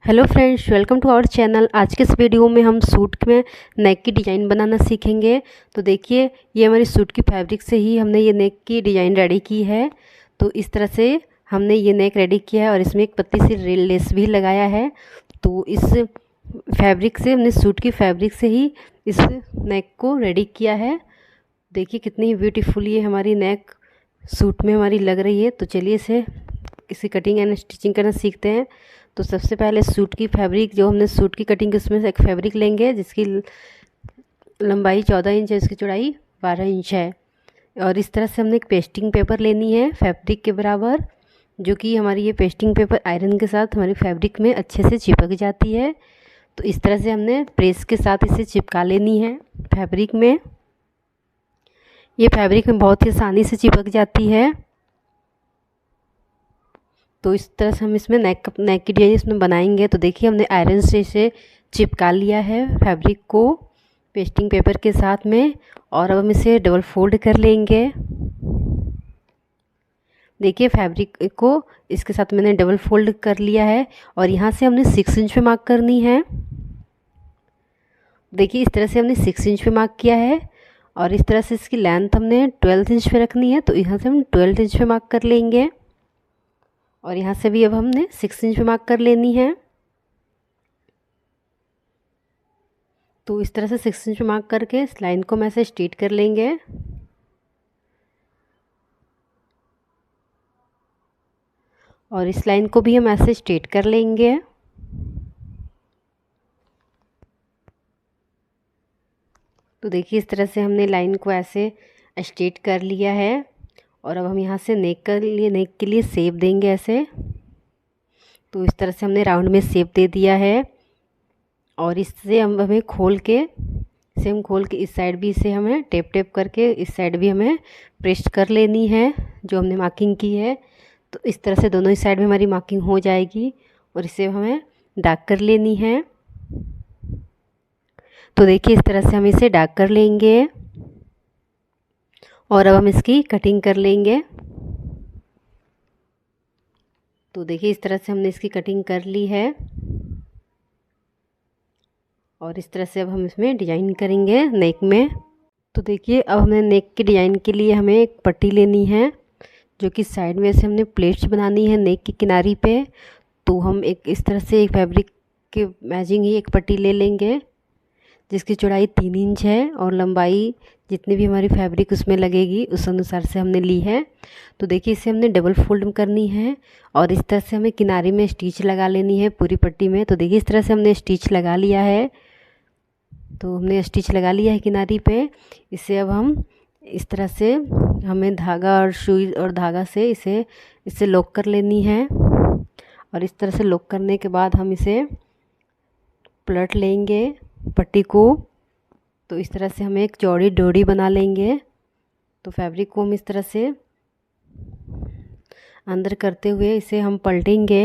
Hello friends, welcome to our channel. आज के इस वीडियो में हम सूट में नेक की डिज़ाइन बनाना सीखेंगे। तो देखिए, ये हमारी सूट की फैब्रिक से ही हमने ये नेक की डिज़ाइन रेडी की है। तो इस तरह से हमने ये नेक रेडी किया है और इसमें एक पतली सी लेस भी लगाया है। तो इस फैब्रिक से हमने सूट की फैब्रिक से ही इस नेक को रेडी किया है। देखिए कितनी ब्यूटीफुल ये हमारी नेक सूट में हमारी लग रही है। तो चलिए इसी कटिंग एंड स्टिचिंग करना सीखते हैं। तो सबसे पहले सूट की फैब्रिक, जो हमने सूट की कटिंग उसमें से एक फैब्रिक लेंगे जिसकी लंबाई 14 इंच है, इसकी चौड़ाई 12 इंच है। और इस तरह से हमने एक पेस्टिंग पेपर लेनी है फैब्रिक के बराबर, जो कि हमारी ये पेस्टिंग पेपर आयरन के साथ हमारी फैब्रिक में अच्छे से चिपक जाती है। तो इस तरह से हमने प्रेस के साथ इसे चिपका लेनी है फैब्रिक में। ये फैब्रिक में बहुत ही आसानी से चिपक जाती है। तो इस तरह से हम इसमें नेक की डिजाइन इसमें बनाएंगे। तो देखिए, हमने आयरन से इसे चिपका लिया है फैब्रिक को पेस्टिंग पेपर के साथ में। और अब हम इसे डबल फोल्ड कर लेंगे। देखिए, फैब्रिक को इसके साथ मैंने डबल फोल्ड कर लिया है और यहाँ से हमने 6 इंच पे मार्क करनी है। देखिए, इस तरह से हमने 6 इंच पे मार्क किया है और इस तरह से इसकी लेंथ हमने 12 इंच पे रखनी है। तो यहाँ से हम 12 इंच पे मार्क कर लेंगे और यहाँ से भी अब हमने 6 इंच पे मार्क कर लेनी है। तो इस तरह से 6 इंच पे मार्क करके इस लाइन को हम ऐसे स्ट्रेट कर लेंगे। और इस लाइन को भी हम ऐसे स्ट्रेट कर लेंगे। तो देखिए, इस तरह से हमने लाइन को ऐसे स्ट्रेट कर लिया है। और अब हम यहाँ से नेक के लिए शेप देंगे ऐसे। तो इस तरह से हमने राउंड में शेप दे दिया है और इससे हमें खोल के इस साइड भी इसे हमें टेप करके इस साइड भी हमें प्रेस कर लेनी है जो हमने मार्किंग की है। तो इस तरह से दोनों ही साइड में हमारी मार्किंग हो जाएगी और इसे हमें डार्क कर लेनी है। तो देखिए, इस तरह से हम इसे डार्क कर लेंगे और अब हम इसकी कटिंग कर लेंगे। तो देखिए, इस तरह से हमने इसकी कटिंग कर ली है और इस तरह से अब हम इसमें डिजाइन करेंगे नेक में। तो देखिए, अब हमने नेक की डिजाइन के लिए हमें एक पट्टी लेनी है जो कि साइड में से हमने प्लेट्स बनानी है नेक की किनारी पे। तो हम एक इस तरह से एक फैब्रिक के मैचिंग ही एक पट्टी ले लेंगे जिसकी चौड़ाई 3 इंच है और लंबाई जितनी भी हमारी फैब्रिक उसमें लगेगी उस अनुसार से हमने ली है। तो देखिए, इसे हमने डबल फोल्ड करनी है और इस तरह से हमें किनारे में स्टिच लगा लेनी है पूरी पट्टी में। तो देखिए, इस तरह से हमने स्टिच लगा लिया है। तो हमने स्टिच लगा लिया है किनारी पे। इसे अब हम इस तरह से हमें धागा और सुई और धागा से इसे लॉक कर लेनी है। और इस तरह से लॉक करने के बाद हम इसे पलट लेंगे पट्टी को। तो इस तरह से हमें एक चौड़ी डोरी बना लेंगे। तो फैब्रिक को हम इस तरह से अंदर करते हुए इसे हम पलटेंगे।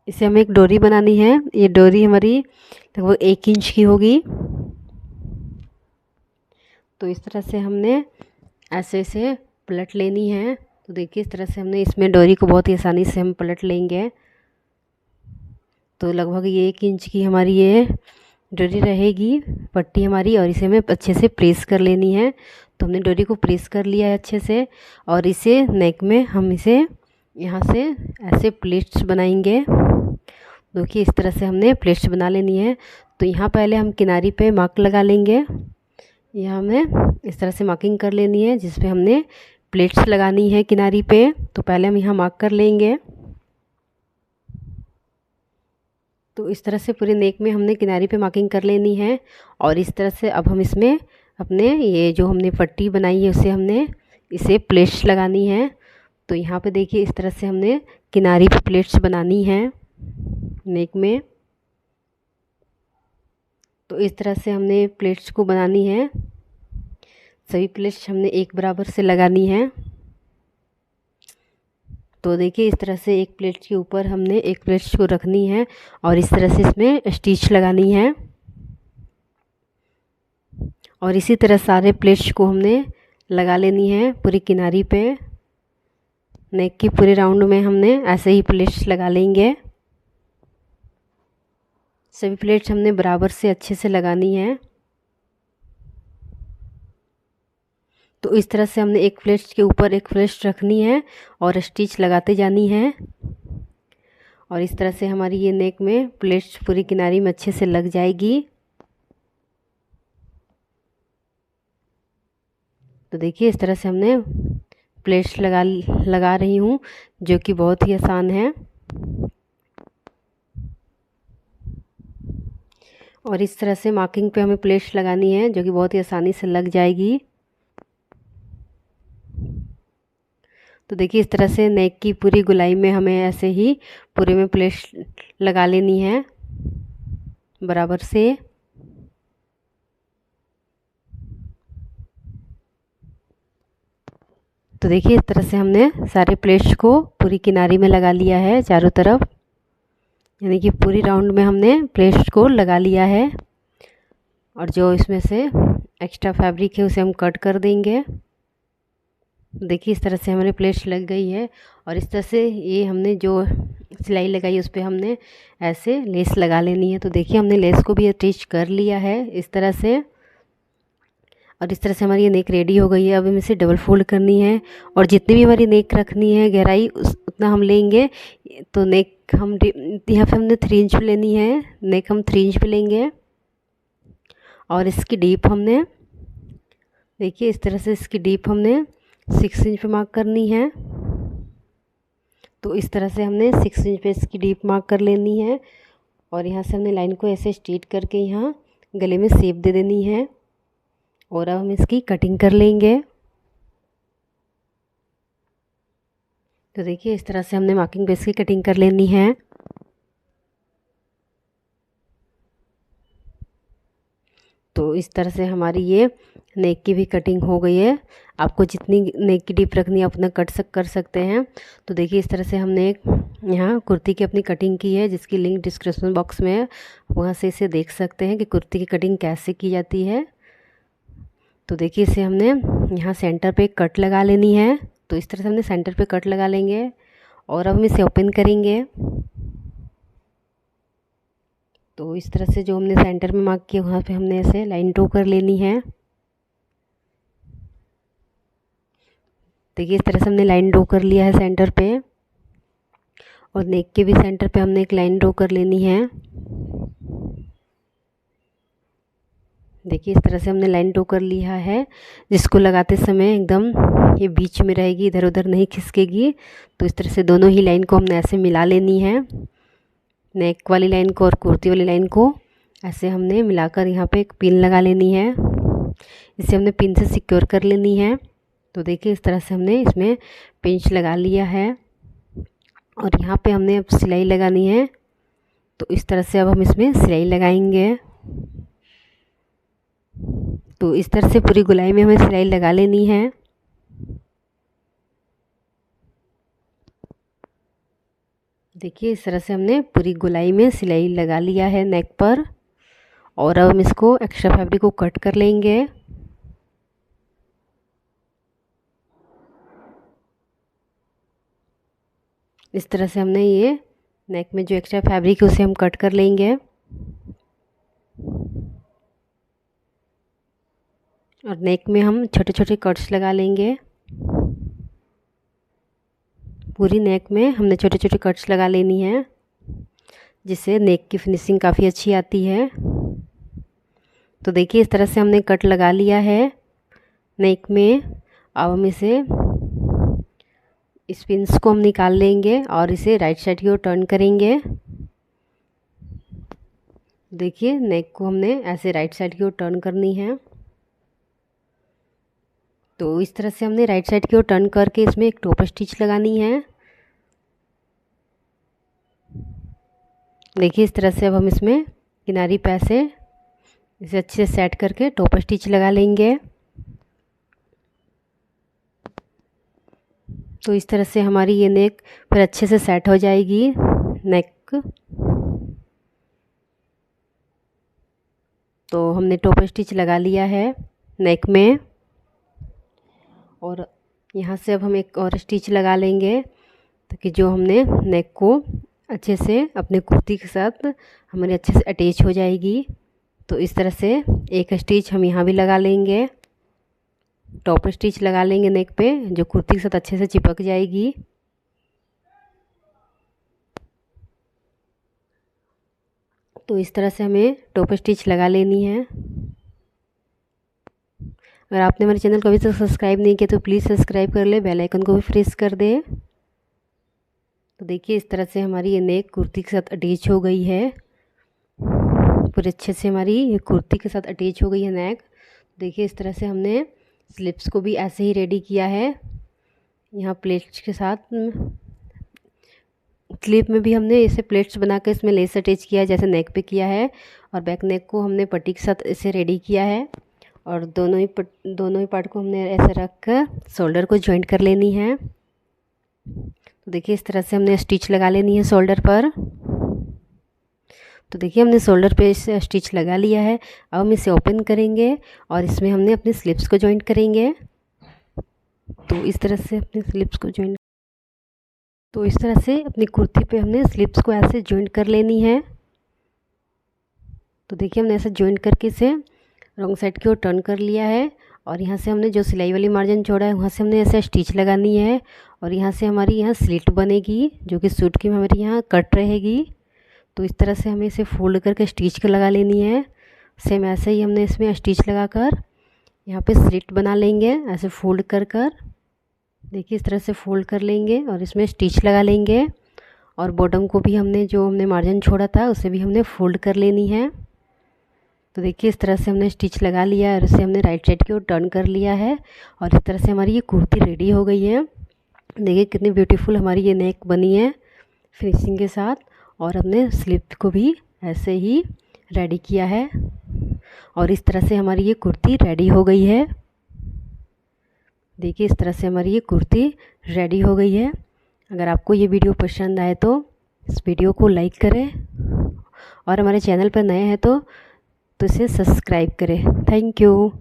इसे हमें एक डोरी बनानी है। ये डोरी हमारी लगभग 1 इंच की होगी। तो इस तरह से हमने ऐसे इसे पलट लेनी है। तो देखिए, इस तरह से हमने इसमें डोरी को बहुत ही आसानी से हम पलट लेंगे। तो लगभग ये 1 इंच की हमारी ये डोरी रहेगी पट्टी हमारी और इसे हमें अच्छे से प्रेस कर लेनी है। तो हमने डोरी को प्रेस कर लिया है अच्छे से और इसे नेक में हम इसे यहाँ से ऐसे प्लेट्स बनाएंगे। देखिए, इस तरह से हमने प्लेट्स बना लेनी है। तो यहाँ पहले हम किनारी पे मार्क लगा लेंगे। यहाँ हमें इस तरह से मार्किंग कर लेनी है जिस पे हमने प्लेट्स लगानी है किनारी पे। तो पहले हम यहाँ मार्क कर लेंगे। तो इस तरह से पूरे नेक में हमने किनारी पे मार्किंग कर लेनी है और इस तरह से अब हम इसमें अपने ये जो हमने पट्टी बनाई है इसे प्लेट्स लगानी है। तो यहाँ पे देखिए, इस तरह से हमने किनारी पे प्लेट्स बनानी है नेक में। तो इस तरह से हमने प्लेट्स को बनानी है। सभी प्लेट्स हमने एक बराबर से लगानी है। तो देखिए, इस तरह से एक प्लेट के ऊपर हमने एक प्लेट को रखनी है और इस तरह से इसमें स्टिच लगानी है। और इसी तरह सारे प्लेट्स को हमने लगा लेनी है पूरी किनारी पे नेक की पूरे राउंड में हमने ऐसे ही प्लेट्स लगा लेंगे। सभी प्लेट्स हमने बराबर से अच्छे से लगानी है। तो इस तरह से हमने एक प्लेट्स के ऊपर एक प्लेट्स रखनी है और स्टिच लगाते जानी है। और इस तरह से हमारी ये नेक में प्लेट्स पूरी किनारी में अच्छे से लग जाएगी। तो देखिए इस तरह से हमने प्लेट्स लगा रही हूँ, जो कि बहुत ही आसान है। और इस तरह से मार्किंग पे हमें प्लेट्स लगानी है, जो कि बहुत ही आसानी से लग जाएगी। तो देखिए इस तरह से नेक की पूरी गोलाई में हमें ऐसे ही पूरे में प्लेट्स लगा लेनी है बराबर से। तो देखिए इस तरह से हमने सारे प्लेट्स को पूरी किनारी में लगा लिया है चारों तरफ, यानी कि पूरी राउंड में हमने प्लेट्स को लगा लिया है। और जो इसमें से एक्स्ट्रा फैब्रिक है उसे हम कट कर देंगे। देखिए इस तरह से हमारे प्लेट्स लग गई है। और इस तरह से ये हमने जो सिलाई लगाई उस पर हमने ऐसे लेस लगा लेनी है। तो देखिए हमने लेस को भी अटैच कर लिया है इस तरह से। और इस तरह से हमारी ये नेक रेडी हो गई है। अब हमें इसे डबल फोल्ड करनी है और जितनी भी हमारी नेक रखनी है गहराई उतना हम लेंगे। तो नेक हम यहाँ पे हमने 3 इंच पे लेनी है, नेक हम 3 इंच पे लेंगे। और इसकी डीप हमने देखिए इस तरह से इसकी डीप हमने 6 इंच पे मार्क करनी है। तो इस तरह से हमने 6 इंच पे इसकी डीप मार्क कर लेनी है। और यहाँ से हमने लाइन को ऐसे स्ट्रेट करके यहाँ गले में शेप दे देनी है। और अब हम इसकी कटिंग कर लेंगे। तो देखिए इस तरह से हमने मार्किंग बेस की कटिंग कर लेनी है। तो इस तरह से हमारी ये नेक की भी कटिंग हो गई है। आपको जितनी नेक की डीप रखनी है अपना कर सकते हैं। तो देखिए इस तरह से हमने यहाँ कुर्ती की अपनी कटिंग की है, जिसकी लिंक डिस्क्रिप्शन बॉक्स में है, वहाँ से इसे देख सकते हैं कि कुर्ती की कटिंग कैसे की जाती है। तो देखिए इसे हमने यहाँ सेंटर पे कट लगा लेनी है। तो इस तरह से हमने सेंटर पे कट लगा लेंगे और अब हम इसे ओपन करेंगे। तो इस तरह से जो हमने सेंटर में मार्क किया वहाँ पे हमने ऐसे लाइन ड्रॉ कर लेनी है। देखिए इस तरह से हमने लाइन ड्रॉ कर लिया है सेंटर पे। और नेक के भी सेंटर पे हमने एक लाइन ड्रॉ कर लेनी है। देखिए इस तरह से हमने लाइन ड्रॉ कर लिया है, जिसको लगाते समय एकदम ये बीच में रहेगी, इधर उधर नहीं खिसकेगी। तो इस तरह से दोनों ही लाइन को हमने ऐसे मिला लेनी है, नेक वाली लाइन को और कुर्ती वाली लाइन को ऐसे हमने मिलाकर यहाँ पे एक पिन लगा लेनी है। इसे हमने पिन से सिक्योर कर लेनी है। तो देखिए इस तरह से हमने इसमें पिंच लगा लिया है और यहाँ पे हमने अब सिलाई लगानी है। तो इस तरह से अब हम इसमें सिलाई लगाएंगे। तो इस तरह से पूरी गोलाई में हमें सिलाई लगा लेनी है। देखिए इस तरह से हमने पूरी गोलाई में सिलाई लगा लिया है नेक पर। और अब हम इसको एक्स्ट्रा फैब्रिक को कट कर लेंगे। इस तरह से हमने ये नेक में जो एक्स्ट्रा फैब्रिक है उसे हम कट कर लेंगे। और नेक में हम छोटे छोटे कट्स लगा लेंगे। पूरी नेक में हमने छोटे छोटे कट्स लगा लेनी है, जिससे नेक की फिनिशिंग काफ़ी अच्छी आती है। तो देखिए इस तरह से हमने कट लगा लिया है नेक में। अब हम इसे इस पिंस को हम निकाल लेंगे और इसे राइट साइड की ओर टर्न करेंगे। देखिए नेक को हमने ऐसे राइट साइड की ओर टर्न करनी है। तो इस तरह से हमने राइट साइड की ओर टर्न करके इसमें एक टॉप स्टिच लगानी है। देखिए इस तरह से अब हम इसमें किनारी पे से इसे अच्छे से सेट करके टॉप स्टिच लगा लेंगे। तो इस तरह से हमारी ये नेक फिर अच्छे से सेट हो जाएगी नेक। तो हमने टॉप स्टिच लगा लिया है नेक में। और यहाँ से अब हम एक और स्टिच लगा लेंगे ताकि जो हमने नेक को अच्छे से अपने कुर्ती के साथ हमारी अच्छे से अटैच हो जाएगी। तो इस तरह से एक स्टिच हम यहाँ भी लगा लेंगे, टॉप स्टिच लगा लेंगे नेक पे, जो कुर्ती के साथ अच्छे से चिपक जाएगी। तो इस तरह से हमें टॉप स्टिच लगा लेनी है। अगर आपने हमारे चैनल को अभी तक सब्सक्राइब नहीं किया तो प्लीज़ सब्सक्राइब कर ले, बेल आइकन को भी प्रेस कर दे। तो देखिए इस तरह से हमारी ये नेक कुर्ती के साथ अटैच हो गई है, पूरे अच्छे से हमारी ये कुर्ती के साथ अटैच हो गई है नेक। देखिए इस तरह से हमने स्लिप्स को भी ऐसे ही रेडी किया है। यहाँ प्लेट्स के साथ स्लीव में भी हमने ऐसे प्लेट्स बना कर इसमें लेस अटैच किया है, जैसे नेक पे किया है। और बैक नेक को हमने पट्टी के साथ इसे रेडी किया है, और दोनों ही पार्ट को हमने ऐसे रख कर शोल्डर को जॉइंट कर लेनी है। तो देखिए इस तरह से हमने स्टिच लगा लेनी है शोल्डर पर। तो देखिए हमने शोल्डर पे इसे स्टिच लगा लिया है। अब हम इसे ओपन करेंगे और इसमें हमने अपने स्लिप्स को जॉइंट करेंगे। तो इस तरह से अपने स्लिप्स को जॉइंट अपनी कुर्ती पे हमने स्लिप्स को ऐसे जॉइंट कर लेनी है। तो देखिए हमने ऐसे जॉइंट करके इसे रॉन्ग साइड की ओर टर्न कर लिया है, और यहाँ से हमने जो सिलाई वाली मार्जिन छोड़ा है वहाँ से हमने ऐसे स्टिच लगानी है, और यहाँ से हमारी यहाँ स्लिट बनेगी जो कि सूट की हमारी यहाँ कट रहेगी। तो इस तरह से हमें इसे फोल्ड करके स्टिच कर लगा लेनी है। सेम ऐसे ही हमने इसमें स्टिच लगाकर यहाँ पे स्लिट बना लेंगे, ऐसे फोल्ड कर देखिए इस तरह से फोल्ड कर लेंगे और इसमें स्टिच लगा लेंगे। और बॉटम को भी हमने मार्जिन छोड़ा था उसे भी हमने फोल्ड कर लेनी है। तो देखिए इस तरह से हमने स्टिच लगा लिया है और इसे हमने राइट साइड की ओर टर्न कर लिया है, और इस तरह से हमारी ये कुर्ती रेडी हो गई है। देखिए कितनी ब्यूटीफुल हमारी ये नेक बनी है फिनिशिंग के साथ, और हमने स्लिप को भी ऐसे ही रेडी किया है, और इस तरह से हमारी ये कुर्ती रेडी हो गई है। देखिए इस तरह से हमारी ये कुर्ती रेडी हो गई है। अगर आपको ये वीडियो पसंद आए तो इस वीडियो को लाइक करें, और हमारे चैनल पर नए हैं तो इसे सब्सक्राइब करें। Thank you.